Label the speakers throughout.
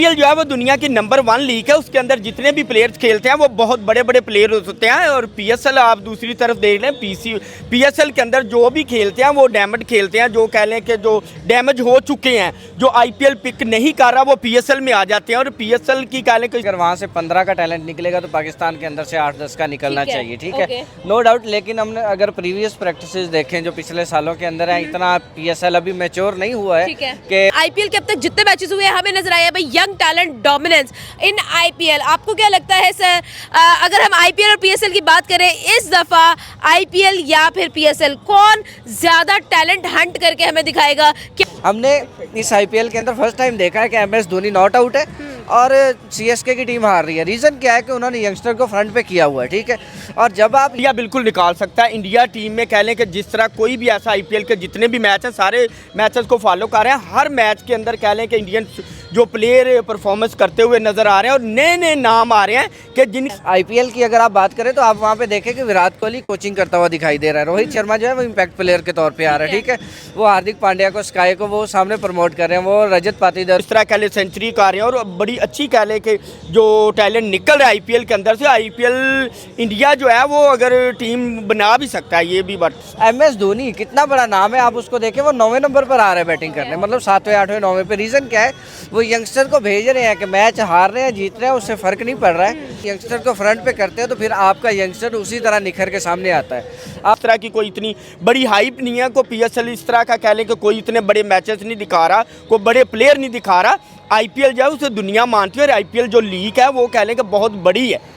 Speaker 1: IPL जो है वो दुनिया की नंबर 1 लीग है। उसके अंदर जितने भी प्लेयर्स खेलते हैं वो बहुत बड़े बड़े प्लेयर होते हैं। और पीएसएल आप दूसरी तरफ देख लें, पीएसएल के अंदर जो भी खेलते हैं वो डैमेज खेलते हैं। जो कह लें कि जो डैमेज हो चुके हैं, जो आईपीएल पिक नहीं कर रहा, वो पीएसएल में आ जाते हैं। और पीएसएल की कह लें कि
Speaker 2: अगर वहाँ से 15 का टैलेंट निकलेगा तो पाकिस्तान के अंदर से 8-10 का निकलना चाहिए, ठीक है,
Speaker 3: ओके।
Speaker 2: No doubt. लेकिन हमने अगर प्रीवियस प्रैक्टिसेस देखें जो पिछले सालों के अंदर है, इतना पीएसएल अभी मैच्योर नहीं हुआ है
Speaker 3: ठीक है।
Speaker 2: कि
Speaker 3: आईपीएल के अब तक जितने मैचेस हुए हैं हमें नजर आया है भाई young talent dominance in IPL. आपको क्या लगता है सर, अगर हम आईपीएल और पीएसएल की बात करें इस दफा आईपीएल या फिर पीएसएल, कौन ज्यादा टैलेंट हंट करके हमें दिखाएगा?
Speaker 2: हमने इस आईपीएल के अंदर फर्स्ट टाइम देखा है कि एमएस धोनी नॉट आउट है और सीएसके की टीम हार रही है। रीज़न क्या है कि उन्होंने यंगस्टर को फ्रंट पे किया हुआ है, ठीक है। और जब आप
Speaker 1: इंडिया बिल्कुल निकाल सकता है। इंडिया टीम में कह लें कि जिस तरह कोई भी ऐसा आईपीएल के जितने भी मैच हैं सारे मैचेस को फॉलो कर रहे हैं। हर मैच के अंदर कह लें कि इंडियन जो प्लेयर परफॉर्मेंस करते हुए नज़र आ रहे हैं और नए नए नाम आ रहे हैं कि जिन
Speaker 2: आईपीएल की अगर आप बात करें तो आप वहाँ पे देखें कि विराट कोहली कोचिंग करता हुआ दिखाई दे रहा है। रोहित शर्मा जो है वो इम्पैक्ट प्लेयर के तौर पे आ रहा है, ठीक है। वो हार्दिक पांड्या को, स्काई को वो सामने प्रमोट कर रहे हैं। वो रजत पाटीदार
Speaker 1: इस तरह कह लें सेंचुरी कर रहे हैं और बड़ी अच्छी कह लें कि जो टैलेंट निकल रहा है आईपीएल के अंदर से। आईपीएल इंडिया जो है वो अगर टीम बना भी सकता है, ये भी बात।
Speaker 2: एमएस धोनी कितना बड़ा नाम है, आप उसको देखें वो 9वें नंबर पर आ रहे हैं बैटिंग करने, मतलब 7वें 8वें 9वें पे। रीज़न क्या है, वो यंगस्टर को भेज रहे हैं कि मैच हार रहे हैं जीत रहे हैं उससे फ़र्क नहीं पड़ रहा है। यंगस्टर को फ्रंट पे करते हैं तो फिर आपका यंगस्टर उसी तरह निखर के सामने आता है।
Speaker 1: आप तरह की कोई इतनी बड़ी हाइप नहीं है, कोई पीएसएल इस तरह का कह लें कि कोई इतने बड़े मैचेस नहीं दिखा रहा, कोई बड़े प्लेयर नहीं दिखा रहा। आईपीएल जो है उसे दुनिया मानती है और आईपीएल जो लीग है वो कह लें कि बहुत बड़ी है।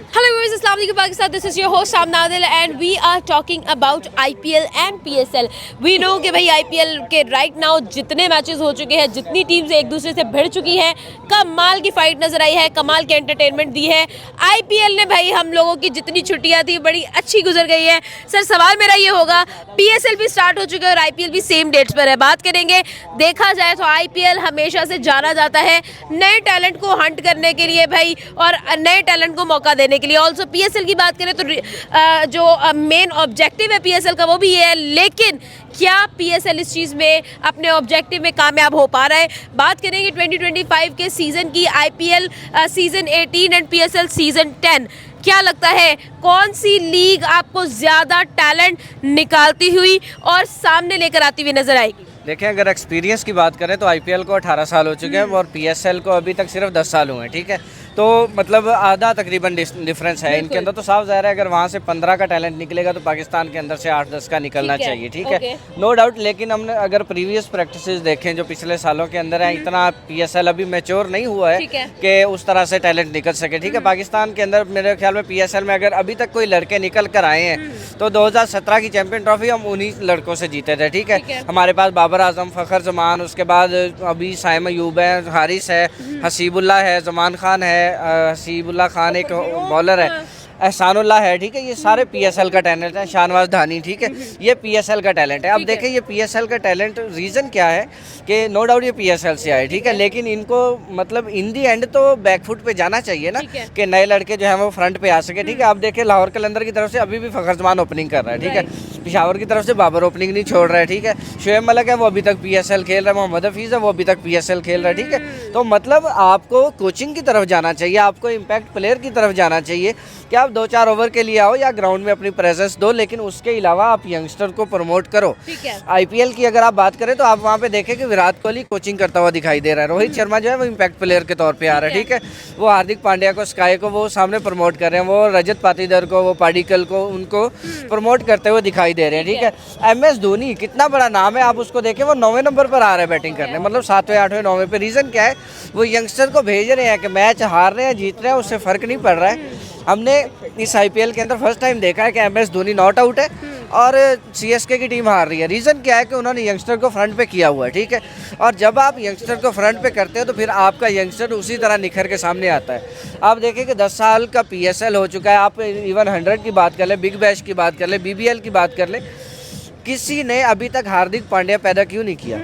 Speaker 3: Hello viewers, अस्सलाम वालेकुम Pakistan, this is your host Shamna Adil and we are talking about IPL and PSL. We know कि भाई IPL के right now जितने मैचेस हो चुके हैं, जितनी टीम्स एक दूसरे से भिड़ चुकी हैं, कमाल की फाइट नजर आई है, कमाल की एंटरटेनमेंट दी है। IPL ने भाई हम लोगों की जितनी छुट्टियां थी बड़ी अच्छी गुजर गई है। सर सवाल मेरा ये होगा, PSL भी स्टार्ट हो चुका है और IPL भी सेम डेट्स पर है। बात करेंगे, देखा जाए तो IPL हमेशा से जाना जाता है नए टैलेंट को हंट करने के लिए भाई और नए टैलेंट को मौका देने के लिए। ऑल्सो पीएसएल की बात करें तो जो मेन ऑब्जेक्टिव है पीएसएल का वो भी ये है, लेकिन क्या पीएसएल इस चीज़ में अपने ऑब्जेक्टिव में कामयाब हो पा रहा है? बात करेंगे 2025 के सीज़न की, IPL season 18 and PSL season 10। क्या लगता है कौन सी लीग आपको ज़्यादा टैलेंट निकालती हुई और सामने लेकर आती हुई नजर आएगी?
Speaker 2: देखें, अगर एक्सपीरियंस की बात करें तो आईपीएल को 18 साल हो चुके हैं और पीएसएल को अभी तक सिर्फ 10 साल हुए हैं, ठीक है। तो मतलब आधा तकरीबन डिफरेंस है इनके अंदर। तो साफ ज़ाहिर है अगर वहाँ से 15 का टैलेंट निकलेगा तो पाकिस्तान के अंदर से 8-10 का निकलना चाहिए, ठीक है, नो डाउट। लेकिन हमने अगर प्रीवियस प्रैक्टिसेस देखें जो पिछले सालों के अंदर है, इतना पीएसएल अभी मैच्योर नहीं हुआ है कि उस तरह से टैलेंट निकल सके, ठीक है। पाकिस्तान के अंदर मेरे ख्याल में पीएसएल में अगर अभी तक कोई लड़के निकल कर आए हैं तो 2017 की चैंपियन ट्रॉफी हम उन्हीं लड़कों से जीते थे, ठीक है। हमारे पास बाबर आजम, फ़खर जमान, उसके बाद अभी साइम अयूब है, हारिस है, हसीबुल्ला है, जमान खान है, हसीबुल्ला खान एक बॉलर है, एहसानुल्लाह है, ठीक है। ये सारे पीएसएल का टैलेंट है, शाहनवाज धानी, ठीक है, ये पीएसएल का टैलेंट है। अब देखें ये पीएसएल का टैलेंट, रीज़न क्या है कि नो डाउट ये पीएसएल से आए, ठीक है, लेकिन इनको मतलब इन दी एंड तो बैकफुट पे जाना चाहिए ना कि नए लड़के जो है वो फ्रंट पे आ सके, ठीक है। आप देखें लाहौर कलंदर की तरफ से अभी भी फ़खर जमान ओपनिंग कर रहा है, ठीक है। पिशावर की तरफ से बाबर ओपनिंग नहीं छोड़ रहा है, ठीक है। शोएब मलिक है वो अभी तक पीएसएल खेल रहा है, मोहम्मद हफीज़ है वो अभी तक पीएसएल खेल रहा है, ठीक है। तो मतलब आपको कोचिंग की तरफ जाना चाहिए, आपको इम्पैक्ट प्लेयर की तरफ जाना चाहिए कि आप 2-4 ओवर के लिए आओ या ग्राउंड में अपनी प्रेजेंस दो, लेकिन उसके अलावा आप यंगस्टर को प्रमोट करो। आईपीएल की अगर आप बात करें तो आप वहाँ पे देखें कि विराट कोहली कोचिंग करता हुआ दिखाई दे रहा है। रोहित शर्मा जो है वो इम्पैक्ट प्लेयर के तौर पे आ रहा है, ठीक है। वो हार्दिक पांड्या को, स्काई को वो सामने प्रमोट कर रहे हैं। वो रजत पाटीदार को, वो पाडिक्कल को, उनको प्रमोट करते हुए दिखाई दे रहे हैं, ठीक है। एमएस धोनी कितना बड़ा नाम है, आप उसको देखें वो 9वें नंबर पर आ रहे हैं बैटिंग करने, मतलब 7वें 8वें 9वें पे। रीज़न क्या है, वो यंगस्टर को भेज रहे हैं कि मैच हार रहे हैं जीत रहे हैं उससे फ़र्क नहीं पड़ रहा है। हमने इस आईपीएल के अंदर फर्स्ट टाइम देखा है कि एमएस धोनी नॉट आउट है और सीएसके की टीम हार रही है। रीज़न क्या है कि उन्होंने यंगस्टर को फ्रंट पे किया हुआ है, ठीक है। और जब आप यंगस्टर को फ्रंट पे करते हो तो फिर आपका यंगस्टर उसी तरह निखर के सामने आता है। आप देखें कि 10 साल का पीएसएल हो चुका है, आप इवन 100 की बात कर लें, बिग बैश की बात कर लें, बीबीएल की बात कर लें, किसी ने अभी तक हार्दिक पांड्या पैदा क्यों नहीं किया?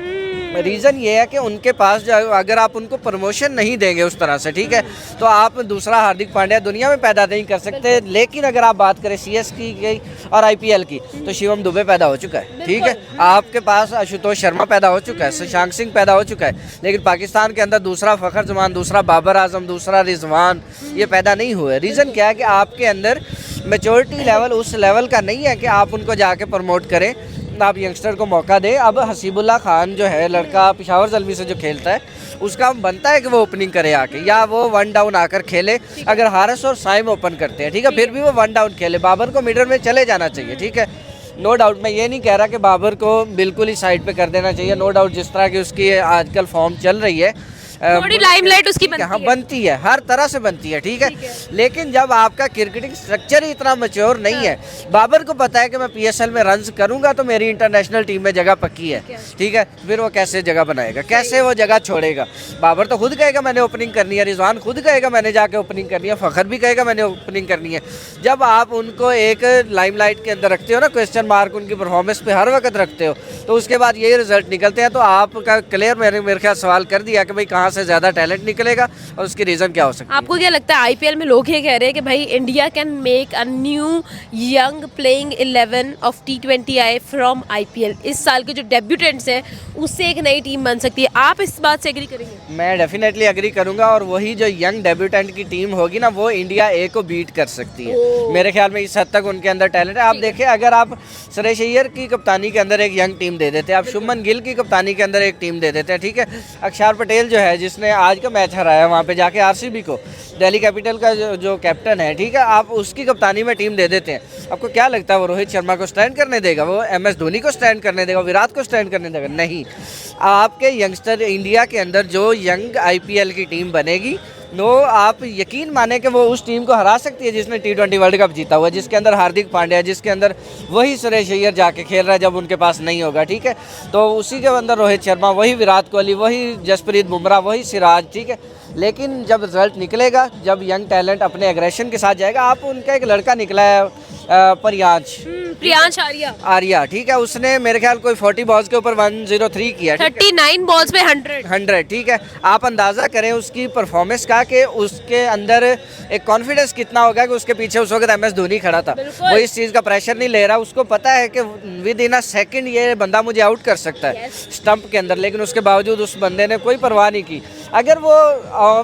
Speaker 2: रीज़न ये है कि उनके पास जो अगर आप उनको प्रमोशन नहीं देंगे उस तरह से, ठीक है, तो आप दूसरा हार्दिक पांड्या दुनिया में पैदा नहीं कर सकते। लेकिन अगर आप बात करें CS की और IPL की, तो शिवम दुबे पैदा हो चुका है, ठीक है, आपके पास आशुतोष शर्मा पैदा हो चुका है, शशांक सिंह पैदा हो चुका है, लेकिन पाकिस्तान के अंदर दूसरा फ़खर जमान, दूसरा बाबर आजम, दूसरा रिजवान ये पैदा नहीं हुए। रीज़न क्या है कि आपके अंदर मेचोरिटी लेवल उस लेवल का नहीं है कि आप उनको जाके प्रमोट करें, आप यंगस्टर को मौका दें। अब हसीबुल्ला खान जो है लड़का पेशावर ज़ल्मी से जो खेलता है, उसका बनता है कि वो ओपनिंग करे आके, या वो वन डाउन आकर खेले। अगर हारिस और साइम ओपन करते हैं, ठीक है, फिर भी वो वन डाउन खेले। बाबर को मिडल में चले जाना चाहिए, ठीक है, नो डाउट। मैं ये नहीं कह रहा कि बाबर को बिल्कुल ही साइड पे कर देना चाहिए, नो डाउट। जिस तरह की उसकी आजकल फॉर्म चल रही है,
Speaker 3: थोड़ी लाइमलाइट उसकी
Speaker 2: बनती है, हर तरह से बनती है, ठीक है, लेकिन जब आपका क्रिकेटिंग स्ट्रक्चर ही इतना मैच्योर नहीं है, बाबर को पता है कि मैं PSL में रन्स करूंगा तो मेरी इंटरनेशनल टीम में जगह पक्की है, ठीक है, फिर वो कैसे जगह बनाएगा, कैसे वो जगह छोड़ेगा। बाबर तो खुद कहेगा मैंने ओपनिंग करनी है, रिजवान खुद कहेगा मैंने जाके ओपनिंग करनी है, फ़खर भी कहेगा मैंने ओपनिंग करनी है। जब आप उनको एक लाइमलाइट के अंदर रखते हो ना, क्वेश्चन मार्क उनकी परफॉर्मेंस पे हर वक्त रखते हो, तो उसके बाद यही रिजल्ट निकलते हैं। तो आपका क्लियर मैंने मेरे ख्याल सवाल कर दिया कि भाई कहाँ से ज़्यादा टैलेंट निकलेगा और उसकी रीज़न क्या हो सकता है।
Speaker 3: आपको क्या लगता है IPL में लोग ये कह रहे हैं कि भाई India can make a new young playing 11 of T20I from IPL? इस साल के जो डेब्यूटेंट्स हैं उससे एक नई टीम बन सकती है। आप इस बात से एग्री करेंगे?
Speaker 2: मैं डेफिनेटली एग्री करूंगा, और वही जो यंग डेब्यूटेंट की टीम होगी ना, वो इंडिया A को बीट कर सकती है। मेरे ख्याल में इस हद तक उनके अंदर टैलेंट है। आप देखिए, अगर आप सुरेश अय्यर की कप्तानी के अंदर एक यंग टीम दे देते हैं, आप शुभमन गिल की कप्तानी के अंदर एक टीम दे देते हैं, ठीक है, अक्षर पटेल जो है जिसने आज का मैच हराया वहाँ पे जाके RCB को, दिल्ली कैपिटल का जो कैप्टन है, ठीक है, आप उसकी कप्तानी में टीम दे देते हैं, आपको क्या लगता है वो रोहित शर्मा को स्टैंड करने देगा, वो MS धोनी को स्टैंड करने देगा, विराट को स्टैंड करने देगा? नहीं। आपके यंगस्टर इंडिया के अंदर जो यंग IPL की टीम बनेगी, नो आप यकीन माने कि वो उस टीम को हरा सकती है जिसने T20 वर्ल्ड कप जीता हुआ है, जिसके अंदर हार्दिक पांड्या, जिसके अंदर वही सुरेश अय्यर जाके खेल रहा है जब उनके पास नहीं होगा, ठीक है, तो उसी के अंदर रोहित शर्मा, वही विराट कोहली, वही जसप्रीत बुमराह, वही सिराज, ठीक है। लेकिन जब रिजल्ट निकलेगा, जब यंग टैलेंट अपने एग्रेशन के साथ जाएगा, आप उनका एक लड़का निकला है
Speaker 3: प्रियांश
Speaker 2: आर्या, ठीक है, उसने मेरे ख्याल कोई 40 बॉल्स के ऊपर 103 किया,
Speaker 3: 39 बॉल्स पे 100,
Speaker 2: ठीक है। आप अंदाज़ा करें उसकी परफॉर्मेंस का कि उसके अंदर एक कॉन्फिडेंस कितना होगा कि उसके पीछे उस वक्त MS धोनी खड़ा था, वो इस चीज़ का प्रेशर नहीं ले रहा, उसको पता है कि विद इन अ सेकंड ये बंदा मुझे आउट कर सकता है स्टंप के अंदर, लेकिन उसके बावजूद उस बंदे ने कोई परवाह नहीं की। अगर वो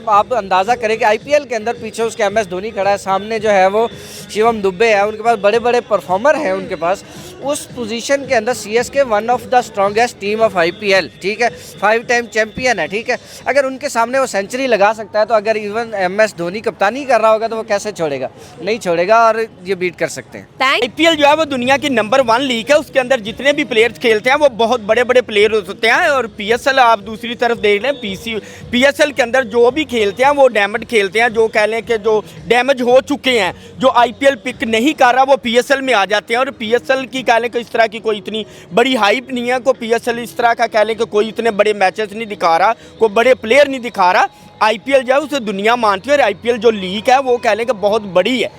Speaker 2: आप अंदाज़ा करें कि IPL के अंदर पीछे उसके MS धोनी खड़ा है, सामने जो है वो शिवम दुबे है, उनके पास बड़े बड़े परफॉर्मर हैं उनके पास, उस पोजीशन के अंदर CSK one of the strongest team of IPL, ठीक है, 5 टाइम चैंपियन है, ठीक है, अगर उनके सामने वो सेंचुरी लगा सकता है, तो अगर इवन MS धोनी कप्तानी कर रहा होगा तो वो कैसे छोड़ेगा? नहीं छोड़ेगा, और ये बीट कर सकते हैं।
Speaker 1: IPL जो है वो दुनिया की नंबर 1 लीग है, उसके अंदर जितने भी प्लेयर्स खेलते हैं वो बहुत बड़े बड़े प्लेयर होते हैं। और PSL आप दूसरी तरफ देख लें, PSL के अंदर जो भी खेलते हैं वो डैमेज खेलते हैं, जो कह लें कि जो डैमेज हो चुके हैं, जो IPL पिक नहीं कर रहा वो PSL में आ जाते हैं। और PSL की कह लें कि इस तरह की कोई इतनी बड़ी हाइप नहीं है, कोई PSL इस तरह का कह लें कि कोई इतने बड़े मैचेस नहीं दिखा रहा, कोई बड़े प्लेयर नहीं दिखा रहा। IPL जो है उसे दुनिया मानती है, और IPL जो लीग है वो कह लें कि बहुत बड़ी है।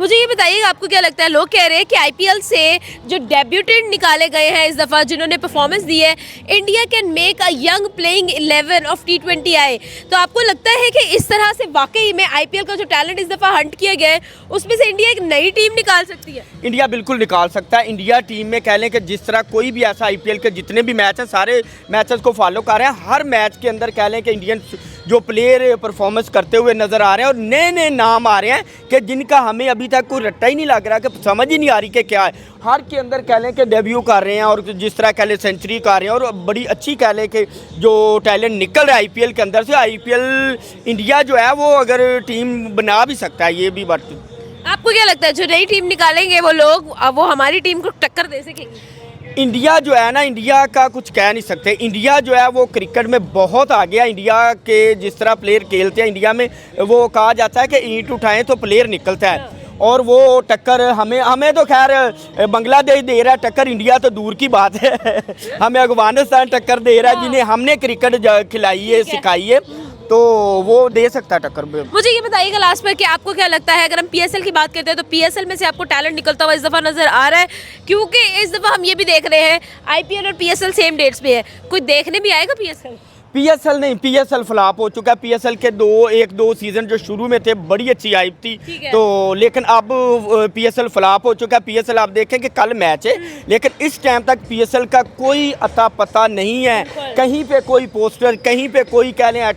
Speaker 3: मुझे ये बताइए, आपको क्या लगता है, लोग कह रहे हैं कि IPL से जो डेब्यूटेंट निकाले गए हैं इस दफ़ा, जिन्होंने परफॉर्मेंस दी है, India can make a young playing 11 of T20I, तो आपको लगता है कि इस तरह से वाकई में IPL का जो टैलेंट इस दफ़ा हंट किया गया है उसमें से इंडिया एक नई टीम निकाल सकती है?
Speaker 1: इंडिया बिल्कुल निकाल सकता है। इंडिया टीम में कह लें कि जिस तरह कोई भी ऐसा IPL के जितने भी मैच हैं सारे मैचेस को फॉलो कर रहे हैं, हर मैच के अंदर कह लें कि इंडियन जो प्लेयर परफॉर्मेंस करते हुए नज़र आ रहे हैं, और नए नए नाम आ रहे हैं कि जिनका हमें अभी तक कोई रट्टा ही नहीं लग रहा, कि समझ ही नहीं आ रही कि क्या है। हर के अंदर कह लें कि डेब्यू कर रहे हैं, और जिस तरह कह लें सेंचुरी कर रहे हैं, और बड़ी अच्छी कह लें कि जो टैलेंट निकल रहा है IPL के अंदर से, IPL इंडिया जो है वो अगर टीम बना भी सकता है, ये भी बात।
Speaker 3: आपको क्या लगता है जो नई टीम निकालेंगे वो लोग, वो हमारी टीम को टक्कर दे सकेंगे?
Speaker 1: इंडिया जो है ना, इंडिया का कुछ कह नहीं सकते। इंडिया जो है वो क्रिकेट में बहुत आ गया। इंडिया के जिस तरह प्लेयर खेलते हैं इंडिया में, वो कहा जाता है कि ईंट उठाएं तो प्लेयर निकलता है, और वो टक्कर हमें तो खैर बांग्लादेश दे रहा है टक्कर, इंडिया तो दूर की बात है। हमें अफगानिस्तान टक्कर दे रहा है, जिन्हें हमने क्रिकेट खिलाई है, सिखाई है। तो वो दे सकता है टक्कर।
Speaker 3: मुझे ये बताइएगा लास्ट पर कि आपको क्या लगता है, अगर हम पीएसएल की बात करते हैं तो पीएसएल में से आपको टैलेंट निकलता हुआ इस दफ़ा नजर आ रहा है? क्योंकि इस दफ़ा हम ये भी देख रहे हैं आईपीएल और पीएसएल सेम डेट्स पे है, कोई देखने भी आएगा पीएसएल?
Speaker 1: पीएसएल नहीं, पीएसएल फ्लॉप हो चुका है। पीएसएल के एक दो सीजन जो शुरू में थे बड़ी अच्छी हाइप थी, तो लेकिन अब पीएसएल फ्लॉप हो चुका है। पीएसएल आप देखें कि कल मैच है, लेकिन इस टाइम तक पीएसएल का कोई अता पता नहीं है, कहीं पे कोई पोस्टर, कहीं पे कोई कह लें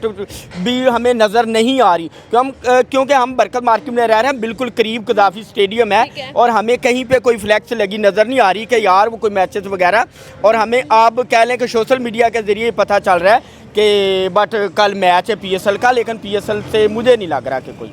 Speaker 1: भी हमें नज़र नहीं आ रही। क्योंकि हम बरकत मार्केट में रह रहे हैं, बिल्कुल करीब कदाफी स्टेडियम है, और हमें कहीं पे कोई फ्लैक्स लगी नज़र नहीं आ रही कि यार वो कोई मैचेस वगैरह। और हमें आप कह लें कि सोशल मीडिया के ज़रिए पता चल रहा है कि बट कल मैच है पीएसएल का, लेकिन पीएसएल से मुझे नहीं लग रहा कि कोई